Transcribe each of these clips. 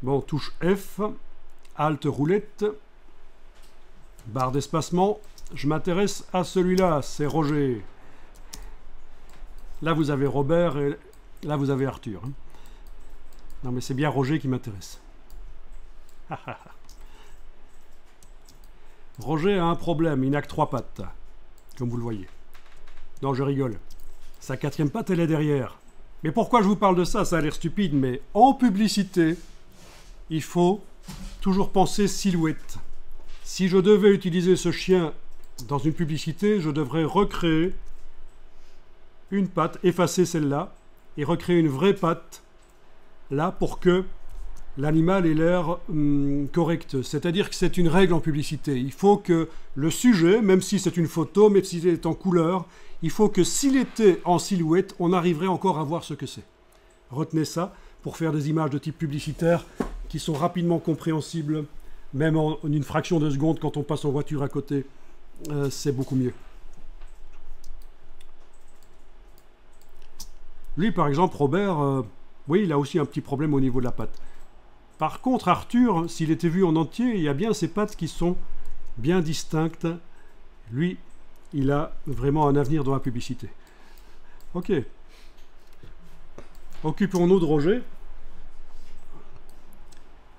Bon, touche F, Alt roulette, barre d'espacement. Je m'intéresse à celui-là, c'est Roger. Là, vous avez Robert et là, vous avez Arthur. Non, mais c'est bien Roger qui m'intéresse. Roger a un problème, il n'a que 3 pattes, comme vous le voyez. Non, je rigole. Sa 4e patte, elle est derrière. Mais pourquoi je vous parle de ça? Ça a l'air stupide, mais en publicité, il faut toujours penser silhouette. Si je devais utiliser ce chien dans une publicité, je devrais recréer une patte, effacer celle-là, et recréer une vraie patte, là, pour que l'animal ait l'air correct. C'est-à-dire que c'est une règle en publicité. Il faut que le sujet, même si c'est une photo, même s'il est en couleur, il faut que s'il était en silhouette, on arriverait encore à voir ce que c'est. Retenez ça pour faire des images de type publicitaire qui sont rapidement compréhensibles, même en une fraction de seconde quand on passe en voiture à côté. C'est beaucoup mieux. Lui, par exemple, Robert, oui, il a aussi un petit problème au niveau de la patte. Par contre, Arthur, s'il était vu en entier, il y a bien ses pattes qui sont bien distinctes. Lui, il a vraiment un avenir dans la publicité. Ok. Occupons-nous de Roger.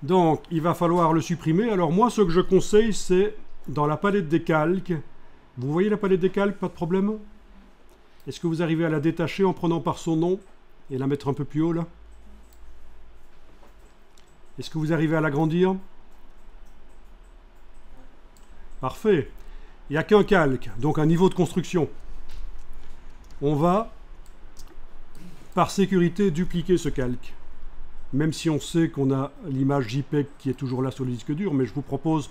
Donc, il va falloir le supprimer. Alors moi, ce que je conseille, c'est dans la palette des calques. Vous voyez la palette des calques, pas de problème? Est-ce que vous arrivez à la détacher en prenant par son nom et la mettre un peu plus haut, là? Est-ce que vous arrivez à l'agrandir? Parfait. Il n'y a qu'un calque, donc un niveau de construction. On va, par sécurité, dupliquer ce calque. Même si on sait qu'on a l'image JPEG qui est toujours là sur le disque dur, mais je vous propose,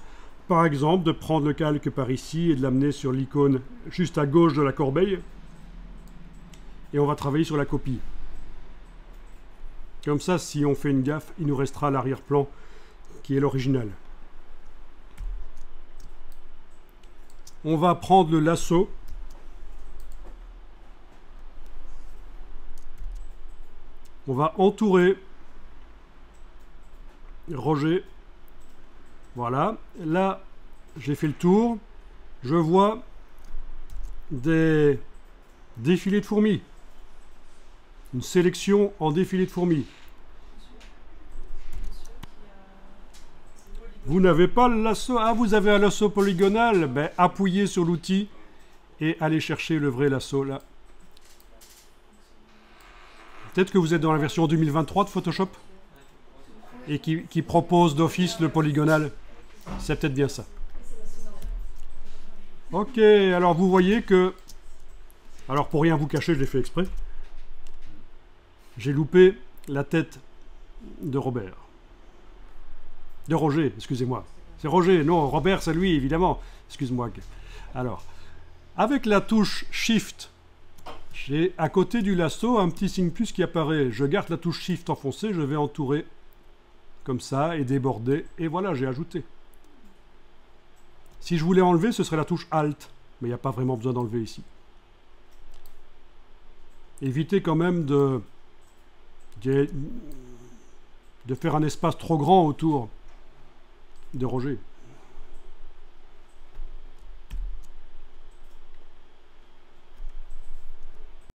par exemple, de prendre le calque par ici et de l'amener sur l'icône juste à gauche de la corbeille. Et on va travailler sur la copie. Comme ça, si on fait une gaffe, il nous restera l'arrière-plan qui est l'original. On va prendre le lasso. On va entourer Roger. Voilà. Là, j'ai fait le tour. Je vois des défilés de fourmis. Une sélection en défilé de fourmis. Vous n'avez pas le lasso? Ah, vous avez un lasso polygonal? Ben, appuyez sur l'outil et allez chercher le vrai lasso, là. Peut-être que vous êtes dans la version 2023 de Photoshop et qui propose d'office le polygonal. C'est peut-être bien ça. Ok, alors vous voyez que... Alors, pour rien vous cacher, je l'ai fait exprès. J'ai loupé la tête de Robert. De Roger, excusez-moi. C'est Roger, non, Robert, c'est lui, évidemment. Excuse-moi. Alors, avec la touche Shift, j'ai à côté du lasso un petit signe plus qui apparaît. Je garde la touche Shift enfoncée, je vais entourer comme ça et déborder. Et voilà, j'ai ajouté. Si je voulais enlever, ce serait la touche Alt. Mais il n'y a pas vraiment besoin d'enlever ici. Évitez quand même de faire un espace trop grand autour de Roger.